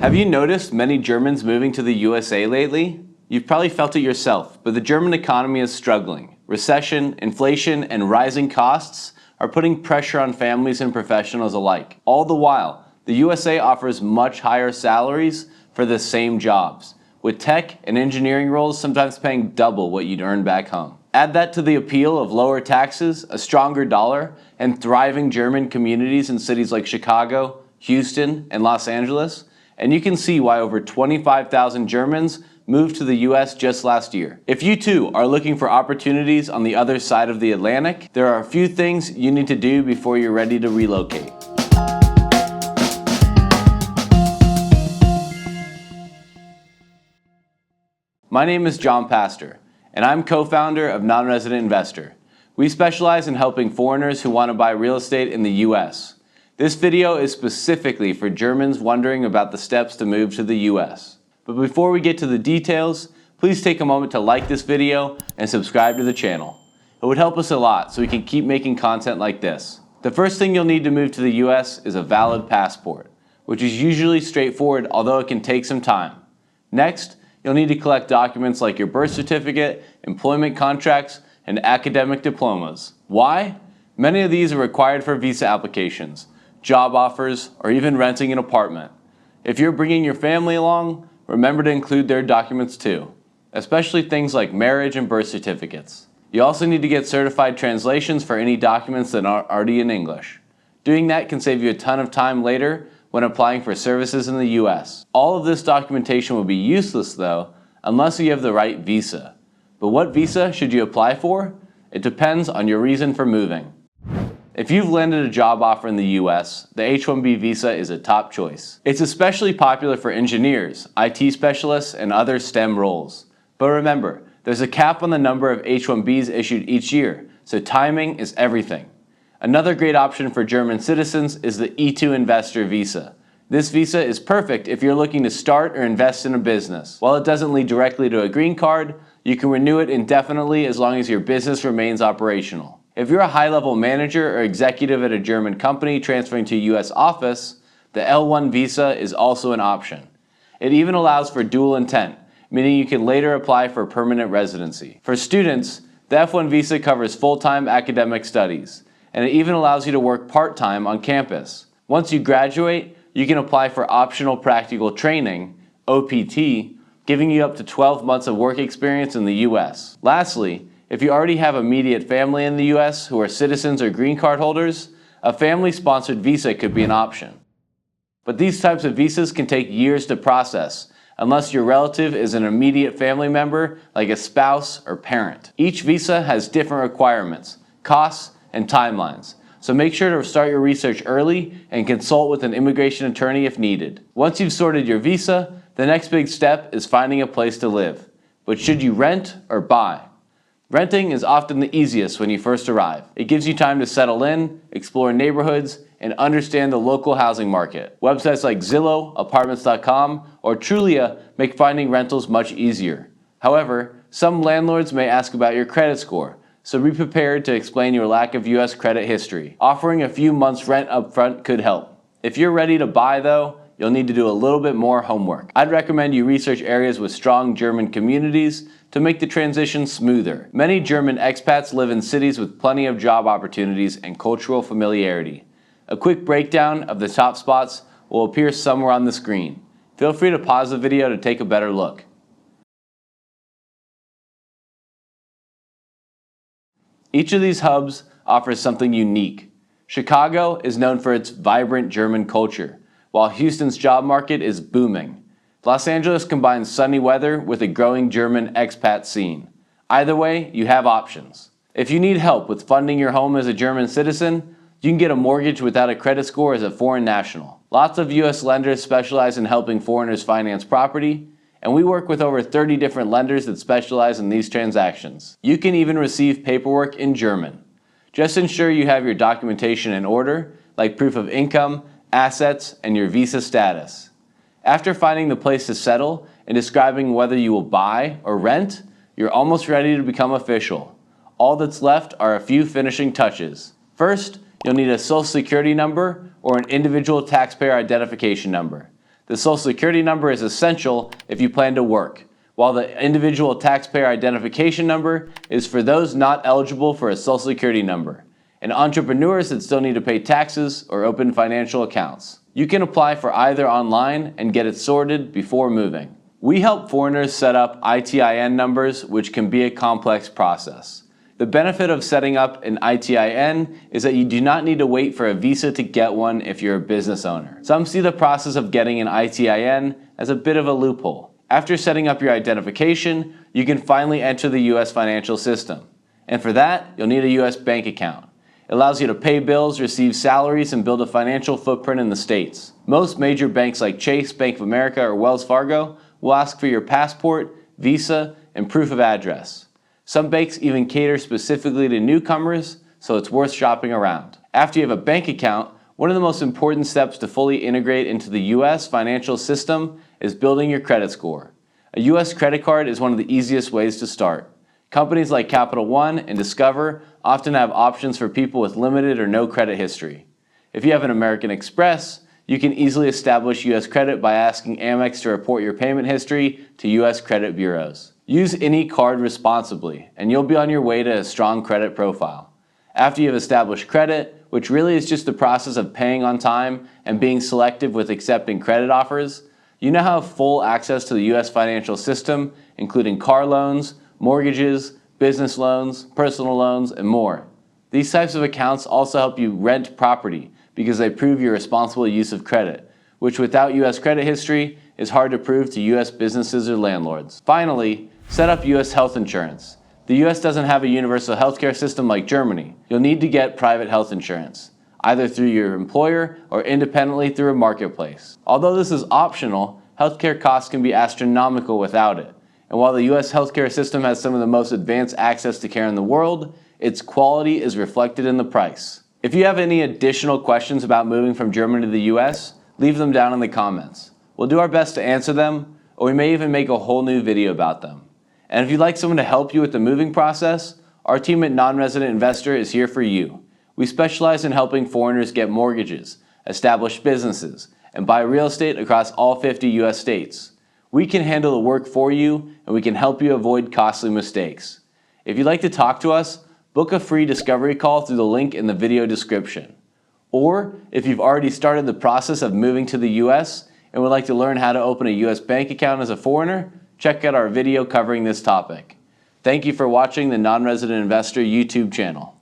Have you noticed many Germans moving to the USA lately? You've probably felt it yourself, but the German economy is struggling. Recession, inflation, and rising costs are putting pressure on families and professionals alike. All the while, the USA offers much higher salaries for the same jobs, with tech and engineering roles sometimes paying double what you'd earn back home. Add that to the appeal of lower taxes, a stronger dollar, and thriving German communities in cities like Chicago, Houston, and Los Angeles, and you can see why over 25,000 Germans moved to the US just last year. If you too are looking for opportunities on the other side of the Atlantic, there are a few things you need to do before you're ready to relocate. My name is John Pastre, and I'm co-founder of Nonresident Investor. We specialize in helping foreigners who want to buy real estate in the US. This video is specifically for Germans wondering about the steps to move to the US. But before we get to the details, please take a moment to like this video and subscribe to the channel. It would help us a lot so we can keep making content like this. The first thing you'll need to move to the US is a valid passport, which is usually straightforward, although it can take some time. Next, you'll need to collect documents like your birth certificate, employment contracts, and academic diplomas. Why? Many of these are required for visa applications, job offers, or even renting an apartment. If you're bringing your family along, remember to include their documents too, especially things like marriage and birth certificates. You also need to get certified translations for any documents that aren't already in English. Doing that can save you a ton of time later when applying for services in the US. All of this documentation will be useless though, unless you have the right visa. But what visa should you apply for? It depends on your reason for moving. If you've landed a job offer in the US, the H-1B visa is a top choice. It's especially popular for engineers, IT specialists, and other STEM roles. But remember, there's a cap on the number of H-1Bs issued each year, so timing is everything. Another great option for German citizens is the E2 Investor visa. This visa is perfect if you're looking to start or invest in a business. While it doesn't lead directly to a green card, you can renew it indefinitely as long as your business remains operational. If you're a high-level manager or executive at a German company transferring to a US office, the L1 visa is also an option. It even allows for dual intent, meaning you can later apply for permanent residency. For students, the F1 visa covers full-time academic studies, and it even allows you to work part-time on campus. Once you graduate, you can apply for optional practical training, OPT, giving you up to 12 months of work experience in the US. Lastly, if you already have immediate family in the US who are citizens or green card holders, a family-sponsored visa could be an option. But these types of visas can take years to process, unless your relative is an immediate family member like a spouse or parent. Each visa has different requirements, costs, and timelines, so make sure to start your research early and consult with an immigration attorney if needed. Once you've sorted your visa, the next big step is finding a place to live. But should you rent or buy? Renting is often the easiest when you first arrive. It gives you time to settle in, explore neighborhoods, and understand the local housing market. Websites like Zillow, Apartments.com, or Trulia make finding rentals much easier. However, some landlords may ask about your credit score, so be prepared to explain your lack of US credit history. Offering a few months rent up front could help. If you're ready to buy though, you'll need to do a little bit more homework. I'd recommend you research areas with strong German communities to make the transition smoother. Many German expats live in cities with plenty of job opportunities and cultural familiarity. A quick breakdown of the top spots will appear somewhere on the screen. Feel free to pause the video to take a better look. Each of these hubs offers something unique. Chicago is known for its vibrant German culture, while Houston's job market is booming. Los Angeles combines sunny weather with a growing German expat scene. Either way, you have options. If you need help with funding your home as a German citizen, you can get a mortgage without a credit score as a foreign national. Lots of US lenders specialize in helping foreigners finance property, and we work with over 30 different lenders that specialize in these transactions. You can even receive paperwork in German. Just ensure you have your documentation in order, like proof of income, assets, and your visa status. After finding the place to settle and describing whether you will buy or rent, you're almost ready to become official. All that's left are a few finishing touches. First, you'll need a social security number or an individual taxpayer identification number. The Social Security number is essential if you plan to work, while the individual taxpayer identification number is for those not eligible for a Social Security number, and entrepreneurs that still need to pay taxes or open financial accounts. You can apply for either online and get it sorted before moving. We help foreigners set up ITIN numbers, which can be a complex process. The benefit of setting up an ITIN is that you do not need to wait for a visa to get one if you're a business owner. Some see the process of getting an ITIN as a bit of a loophole. After setting up your identification, you can finally enter the US financial system. And for that, you'll need a US bank account. It allows you to pay bills, receive salaries, and build a financial footprint in the States. Most major banks like Chase, Bank of America, or Wells Fargo will ask for your passport, visa, and proof of address. Some banks even cater specifically to newcomers, so it's worth shopping around. After you have a bank account, one of the most important steps to fully integrate into the US financial system is building your credit score. A US credit card is one of the easiest ways to start. Companies like Capital One and Discover often have options for people with limited or no credit history. If you have an American Express, you can easily establish US credit by asking Amex to report your payment history to US credit bureaus. Use any card responsibly, and you'll be on your way to a strong credit profile. After you've established credit, which really is just the process of paying on time and being selective with accepting credit offers, you now have full access to the US financial system, including car loans, mortgages, business loans, personal loans, and more. These types of accounts also help you rent property because they prove your responsible use of credit, which without US credit history is hard to prove to US businesses or landlords. Finally, set up US health insurance. The US doesn't have a universal healthcare system like Germany. You'll need to get private health insurance, either through your employer or independently through a marketplace. Although this is optional, healthcare costs can be astronomical without it. And while the US healthcare system has some of the most advanced access to care in the world, its quality is reflected in the price. If you have any additional questions about moving from Germany to the US, leave them down in the comments. We'll do our best to answer them, or we may even make a whole new video about them. And if you'd like someone to help you with the moving process, our team at Nonresident Investor is here for you. We specialize in helping foreigners get mortgages, establish businesses, and buy real estate across all 50 US states. We can handle the work for you, and we can help you avoid costly mistakes. If you'd like to talk to us, book a free discovery call through the link in the video description. Or if you've already started the process of moving to the US and would like to learn how to open a US bank account as a foreigner, check out our video covering this topic. Thank you for watching the Non-Resident Investor YouTube channel.